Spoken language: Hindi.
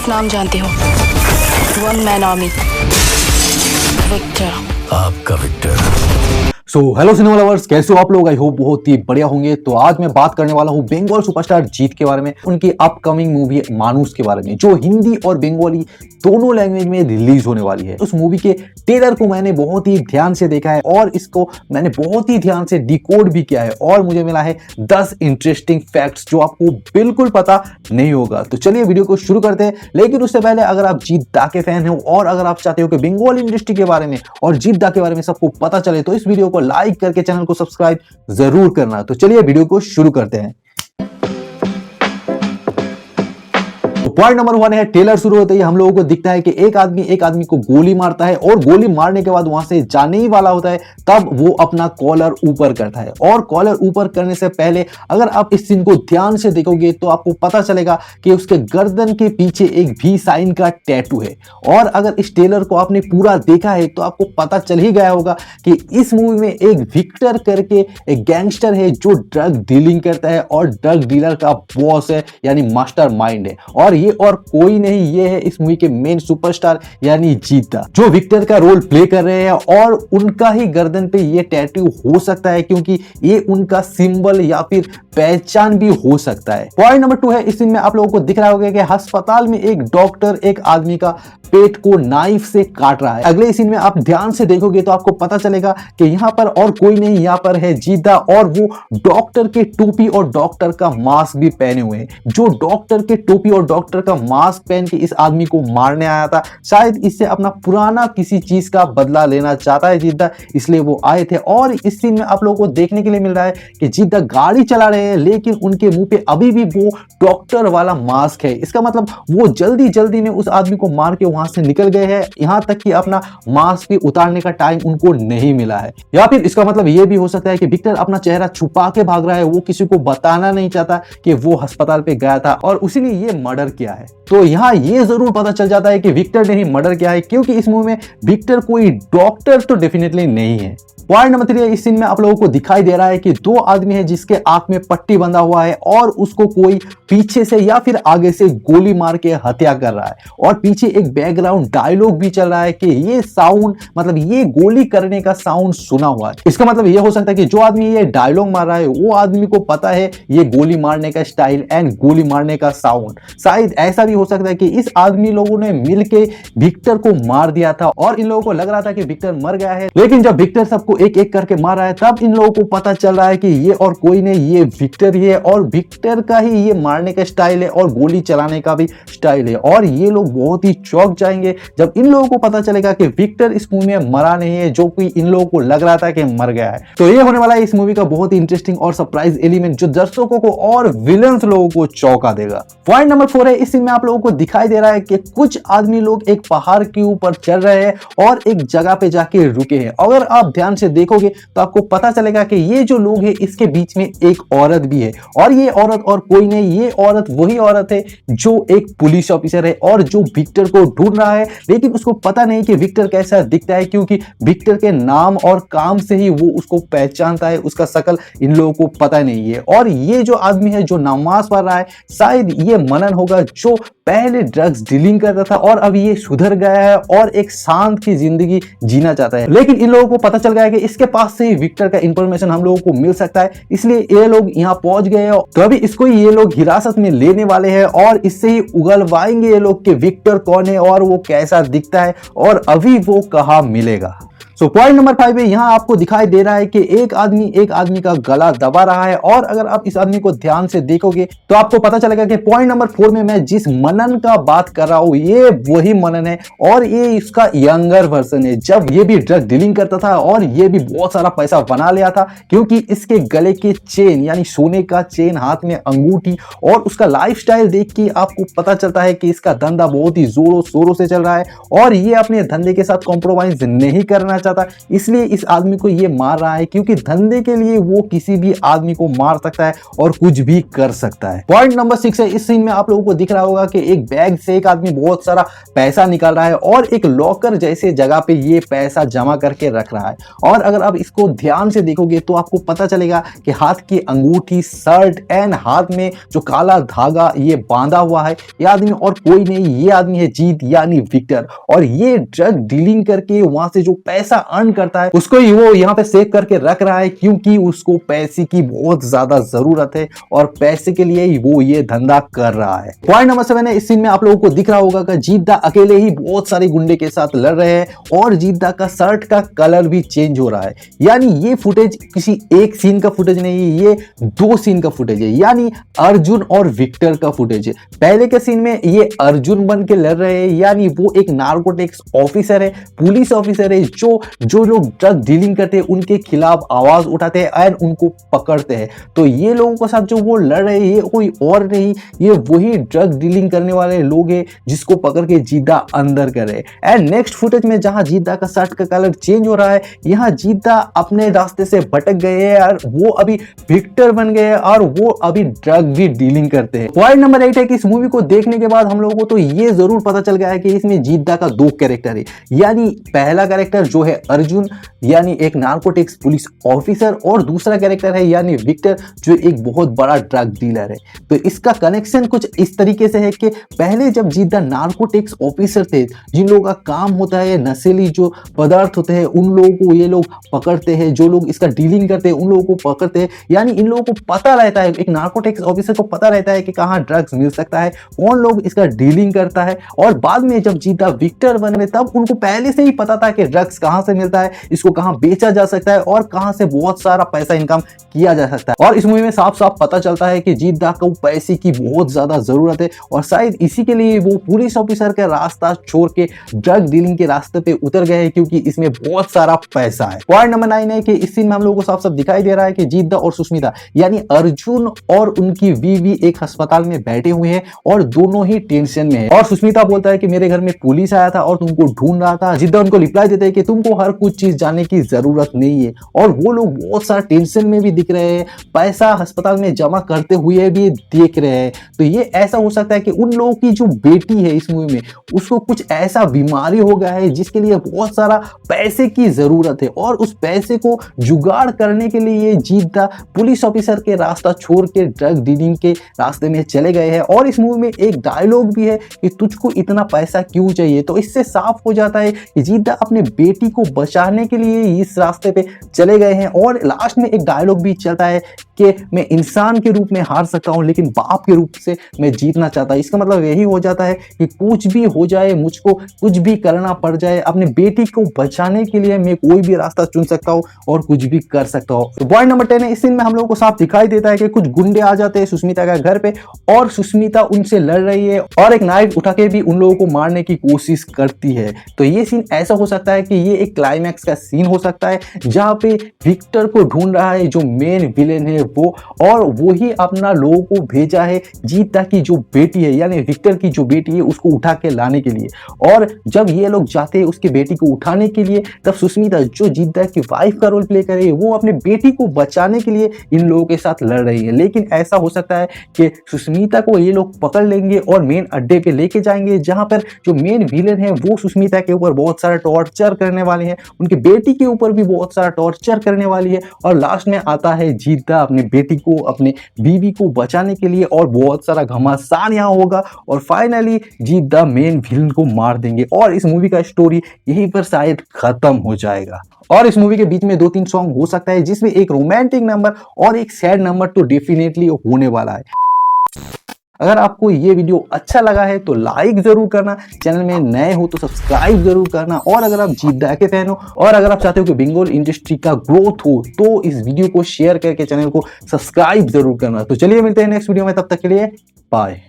सिर्फ नाम जानती हूँ, वन मैन आर्मी, विक्टर। आपका विक्टर। हेलो सिनेमा लवर्स, कैसे हो आप लोग? आई होप बहुत ही बढ़िया होंगे। तो आज मैं बात करने वाला हूँ बंगाल सुपरस्टार जीत के बारे में, उनकी अपकमिंग मूवी मानुस के बारे में, जो हिंदी और बंगाली दोनों लैंग्वेज में रिलीज होने वाली है। उस मूवी के ट्रेलर को मैंने बहुत ही ध्यान से देखा है और इसको मैंने बहुत ही ध्यान से डिकोड भी किया है और मुझे मिला है 10 इंटरेस्टिंग फैक्ट्स जो आपको बिल्कुल पता नहीं होगा। तो चलिए वीडियो को शुरू करते हैं। लेकिन उससे पहले अगर आप जीत दा के फैन हो और अगर आप चाहते हो कि बंगाली इंडस्ट्री के बारे में और जीत दा के बारे में सबको पता चले, तो इस वीडियो को लाइक करके चैनल को सब्सक्राइब जरूर करना। तो चलिए वीडियो को शुरू करते हैं। पॉइंट नंबर 1 है, ट्रेलर शुरू होते ही हम लोगों को दिखता है कि एक आदमी को गोली मारता है और गोली मारने के बाद वहां से जाने ही वाला होता है, तब वो अपना कॉलर ऊपर करता है। और कॉलर ऊपर करने से पहले अगर आप इस सीन को ध्यान से देखोगे तो आपको पता चलेगा कि उसके गर्दन के पीछे एक भी साइन का टैटू है। और अगर इस ट्रेलर को आपने पूरा देखा है तो आपको पता चल ही गया होगा कि इस मूवी में एक विक्टर करके एक गैंगस्टर है जो ड्रग डीलिंग करता है और ड्रग डीलर का बॉस है, यानी मास्टर माइंड है। और ये और कोई नहीं, ये है इस मूवी के मेन सुपरस्टार यानी जीत दा, जो विक्टर का रोल प्ले कर रहे हैं। और उनका ही गर्दन पे ये टैटू हो सकता है क्योंकि ये उनका सिंबल या फिर पहचान भी हो सकता है। पॉइंट नंबर 2 है, इस सीन में आप लोगों को दिख रहा होगा कि अस्पताल में एक डॉक्टर एक आदमी का पेट को नाइफ से काट रहा है। अगले सीन में आप ध्यान से देखोगे तो आपको पता चलेगा कि यहाँ पर और कोई नहीं, यहाँ पर है जीत दा और वो डॉक्टर के टोपी और डॉक्टर का मास्क भी पहने हुए हैं। जो डॉक्टर के टोपी और डॉक्टर का मास्क पहन के इस आदमी को मारने आया था, शायद इससे अपना पुराना किसी चीज का बदला लेना चाहता है जीत दा, इसलिए वो आए थे। और इस सीन में आप लोगों को देखने के लिए मिल रहा है कि जीत दा गाड़ी चला रहे हैं लेकिन उनके मुंह पे अभी भी वो डॉक्टर वाला मास्क है। इसका मतलब वो जल्दी जल्दी में उस आदमी को मार के वहां से निकल गए हैं, यहां तक कि अपना मास्क भी उतारने का टाइम उनको नहीं मिला है। या फिर इसका मतलब ये भी हो सकता है कि विक्टर अपना चेहरा छुपा के भाग रहा है, वो किसी को बताना नहीं चाहता कि वो अस्पताल पे गया था और उसी ने ये मर्डर किया है। तो यहाँ ये जरूर पता चल जाता है कि विक्टर ने ही मर्डर किया है, क्योंकि इस मूवी में विक्टर कोई डॉक्टर तो डेफिनेटली नहीं है। पॉइंट नंबर 3 है, इस सीन में आप लोगों को दिखाई दे रहा है कि 2 आदमी है जिसके आंख में पट्टी बंधा हुआ है और उसको कोई पीछे से या फिर आगे से गोली मार के हत्या कर रहा है। और पीछे एक बैकग्राउंड डायलॉग भी चल रहा है कि ये साउंड मतलब ये गोली करने का साउंड सुना हुआ है। इसका मतलब ये हो सकता है कि जो आदमी ये डायलॉग मार रहा है वो आदमी को पता है ये गोली मारने का स्टाइल एंड गोली मारने का साउंड। शायद ऐसा भी हो सकता है कि इस आदमी लोगों ने मिलके विक्टर को मार दिया था और इन लोगों को लग रहा था कि विक्टर मर गया है, लेकिन जब विक्टर सबको एक एक करके मार रहा है तब इन लोगों को पता चल रहा है कि ये और कोई नहीं, ये विक्टर ही है और विक्टर का ही ये मारने का स्टाइल है और गोली चलाने का भी स्टाइल है। और ये लोग बहुत ही चौंक जाएंगे जब इन लोगों को पता चलेगा कि विक्टर इस मूवी में मरा नहीं है, जो कि इन लोगों को लग रहा था कि मर गया है। तो ये होने वाला है इस मूवी का बहुत ही इंटरेस्टिंग और सरप्राइज एलिमेंट, जो दर्शकों को और विलन्स लोगों को चौंका देगा। पॉइंट नंबर 4 है, इस सीन में आप लोगों को दिखाई दे रहा है कि कुछ आदमी लोग एक पहाड़ के ऊपर चल रहे हैं और एक जगह पे जाके रुके हैं। अगर आप ध्यान से देखोगे तो आपको पता चलेगा कि ये जो लोग हैं इसके बीच में एक औरत भी है और ये औरत और कोई नहीं, ये औरत वही औरत है जो एक पुलिस ऑफिसर है और जो विक्टर को ढूंढ रहा है, लेकिन उसको पता नहीं कि विक्टर कैसा दिखता है, क्योंकि विक्टर के नाम और काम से ही वो उसको पहचानता है, उसका शकल इन लोगों को पता नहीं है। और ये जो आदमी है जो नमाज पढ़ रहा है, शायद ये मनन होगा जो पहले ड्रग्स डीलिंग करता था और अब ये सुधर गया है और एक शांत की जिंदगी जीना चाहता है। लेकिन इन लोगों को पता चल गया है कि इसके पास से ही विक्टर का इंफॉर्मेशन हम लोगों को मिल सकता है, इसलिए ये लोग यहाँ पहुंच गए हैं। तो अभी इसको ये लोग हिरासत में लेने वाले हैं और इससे ही उगलवाएंगे ये लोग कि विक्टर कौन है और वो कैसा दिखता है और अभी वो कहाँ मिलेगा। पॉइंट नंबर 5 है, यहाँ आपको दिखाई दे रहा है कि एक आदमी का गला दबा रहा है और अगर आप इस आदमी को ध्यान से देखोगे तो आपको पता चलेगा कि पॉइंट नंबर 4 में मैं जिस मनन का बात कर रहा हूँ ये वही मनन है और ये इसका यंगर वर्जन है, जब ये भी ड्रग डीलिंग करता था और ये भी बहुत सारा पैसा बना लिया था, क्योंकि इसके गले के चेन यानी सोने का चेन, हाथ में अंगूठी और उसका लाइफस्टाइल देख के आपको पता चलता है कि इसका धंधा बहुत ही जोरों शोरों से चल रहा है और ये अपने धंधे के साथ कॉम्प्रोमाइज नहीं करना चाहता, इसलिए इस आदमी को ये मार रहा है, क्योंकि धंधे के लिए वो किसी भी आदमी को मार सकता है और कुछ भी कर सकता है। पॉइंट नंबर 6 है, इस सीन में आप लोगों को दिख रहा होगा कि एक बैग से एक आदमी बहुत सारा पैसा निकाल रहा है और एक लॉकर जैसे जगह पे ये पैसा जमा करके रख रहा है। और अगर आप इसको ध्यान से देखोगे तो आपको पता चलेगा कि हाथ की अंगूठी, शर्ट एंड हाथ में जो काला धागा ये बांधा हुआ है, ये आदमी और कोई नहीं, ये आदमी है जीत यानी विक्टर। और ये ड्रग डीलिंग करके वहां से जो पैसा अर्न करता है उसको ही वो यहाँ पे सेव करके रख रहा है, क्योंकि उसको पैसे की बहुत ज्यादा जरूरत है और पैसे के लिए ही वो ये धंधा कर रहा है। पॉइंट नंबर 7 है, इस सीन में आप लोगों को दिख रहा होगा कि जीत दा अकेले ही बहुत सारे गुंडे के साथ लड़ रहे हैं और जीत दा का शर्ट का कलर भी चेंज हो रहा है। यानी ये फुटेज किसी एक सीन का फुटेज नहीं, ये 2 सीन का फुटेज है, यानी अर्जुन और विक्टर का फुटेज है। पहले के सीन में ये अर्जुन बन के लड़ रहे हैं, यानी वो एक नार्कोटिक्स ऑफिसर है, पुलिस ऑफिसर है, जो लोग ड्रग डीलिंग करते हैं उनके खिलाफ आवाज उठाते हैं एंड उनको पकड़ते हैं। तो ये लोगों के साथ जो वो लड़ रहे हैं ये कोई और नहीं, ये वही ड्रग डीलिंग करने वाले लोग हैं जिसको पकड़ के जीदा अंदर करे। एंड नेक्स्ट फुटेज में जहां जीदा का शर्ट का कलर चेंज हो रहा है, यहाँ जीदा अपने रास्ते से भटक गए हैं और वो अभी विक्टर बन गए हैं और वो अभी ड्रग भी डीलिंग करते हैं। पॉइंट नंबर 8 है कि इस मूवी को देखने के बाद हम लोगों को तो ये जरूर पता चल गया है कि इसमें जीदा का 2 कैरेक्टर है, यानी पहला कैरेक्टर जो है अर्जुन यानी एक नार्कोटिक्स पुलिस ऑफिसर और दूसरा कैरेक्टर है यानी विक्टर जो एक बहुत बड़ा ड्रग डीलर है। तो इसका कनेक्शन कुछ इस तरीके से है कि पहले जब जीदा नार्कोटिक्स ऑफिसर थे, जिन लोगों का काम होता है नशीली जो पदार्थ होते हैं उन लोगों को ये लोग पकड़ते हैं, जो लोग इसका डीलिंग करते हैं उन लोगों को पकड़ते हैं, यानी इन लोगों को पता रहता है, एक नार्कोटिक्स ऑफिसर को पता रहता है कि कहाँ ड्रग्स मिल सकता है, कौन लोग इसका डीलिंग करता है। और बाद में जब जीदा विक्टर बन गए तब उनको पहले से ही पता था कि ड्रग्स कहाँ से मिलता है, इसको कहाँ बेचा जा सकता है और कहाँ से बहुत सारा पैसा इनकम किया जा सकता है। और इस मूवी में साफ साफ पता चलता है कि जीत दा को पैसे की बहुत ज्यादा जरूरत है और शायद इसी के लिए वो पुलिस ऑफिसर का रास्ता छोड़ के ड्रग डीलिंग के रास्ते पे उतर गए हैं, क्योंकि इसमें बहुत सारा पैसा है। पॉइंट नंबर 9 है कि इस सीन में हम लोगों को साफ साफ दिखाई दे रहा है कि जीत दा और सुष्मिता यानी अर्जुन और उनकी बीवी एक अस्पताल में बैठे हुए हैं और दोनों ही टेंशन में है। और सुष्मिता बोलता है कि मेरे घर में पुलिस आया था और तुमको ढूंढ रहा था। जीत दा उनको रिप्लाई देते हैं कि तुमको हर कुछ चीज जानने की जरूरत नहीं है। और वो लोग बहुत सारा टेंशन में भी दिख रहे हैं, पैसा अस्पताल में जमा करते हुए भी देख रहे हैं। तो ये ऐसा हो सकता है कि उन लोगों की जो बेटी है इस मूवी में उसको कुछ ऐसा बीमारी हो गया है जिसके लिए बहुत सारा पैसे की जरूरत है और उस पैसे को जुगाड़ करने के लिए ये जीत दा पुलिस ऑफिसर के रास्ता छोड़ के ड्रग डीलिंग के रास्ते में चले गए हैं। और इस मूवी में एक डायलॉग भी है कि तुझको इतना पैसा क्यों चाहिए। तो इससे साफ हो जाता है कि जीत दा अपने बेटी को बचाने के लिए इस रास्ते पे चले गए हैं। और लास्ट में एक डायलॉग भी चलता है कि मैं इंसान के रूप में हार सकता हूं लेकिन बाप के रूप से मैं जीतना चाहता। इसका मतलब यही हो जाता है कि कुछ भी हो जाए, मुझको कुछ भी करना पड़ जाए, अपने बेटी को बचाने के लिए मैं कोई भी रास्ता चुन सकता हूं और कुछ भी कर सकता हूं। तो पॉइंट नंबर 10 है, इस सीन में हम लोगों को साफ दिखाई देता है कि कुछ गुंडे आ जाते हैं सुष्मिता का घर पे और सुष्मिता उनसे लड़ रही है और एक नाइफ उठा के भी उन लोगों को मारने की कोशिश करती है। तो ये सीन ऐसा हो सकता है कि ये एक क्लाइमैक्स का सीन हो सकता है जहां पे विक्टर को ढूंढ रहा है जो मेन विलेन है वो, और वो ही अपना लोगों को भेजा है जीत दा की जो बेटी है यानी विक्टर की जो बेटी है उसको उठा के लाने के लिए। और जब ये लोग जाते हैं उसकी बेटी को उठाने के लिए तब सुष्मिता जो जीत दा की वाइफ का रोल प्ले कर रही है वो अपने बेटी को बचाने के लिए इन लोगों के साथ लड़ रही है। लेकिन ऐसा हो सकता है कि सुष्मिता को ये लोग पकड़ लेंगे और मेन अड्डे पे लेके जाएंगे जहां पर जो मेन विलेन है वो सुष्मिता के ऊपर बहुत सारा टॉर्चर करने वाले हैं, उनकी बेटी के ऊपर भी बहुत सारा टॉर्चर करने वाली है। और लास्ट में आता है जीत दा अपने बेटी को, अपने बीवी को बचाने के लिए और बहुत सारा घमासान यहाँ होगा और फाइनली जीत दा मेन विलेन को मार देंगे और इस मूवी का स्टोरी यहीं पर शायद खत्म हो जाएगा। और इस मूवी के बीच में 2-3 सॉन्ग हो सकता है जिसमें एक रोमांटिक नंबर और एक सैड नंबर तो डेफिनेटली होने वाला है। अगर आपको ये वीडियो अच्छा लगा है तो लाइक जरूर करना, चैनल में नए हो तो सब्सक्राइब जरूर करना, और अगर आप जीत दा के फैन हो और अगर आप चाहते हो कि बंगाल इंडस्ट्री का ग्रोथ हो तो इस वीडियो को शेयर करके चैनल को सब्सक्राइब जरूर करना। तो चलिए मिलते हैं नेक्स्ट वीडियो में, तब तक के लिए बाय।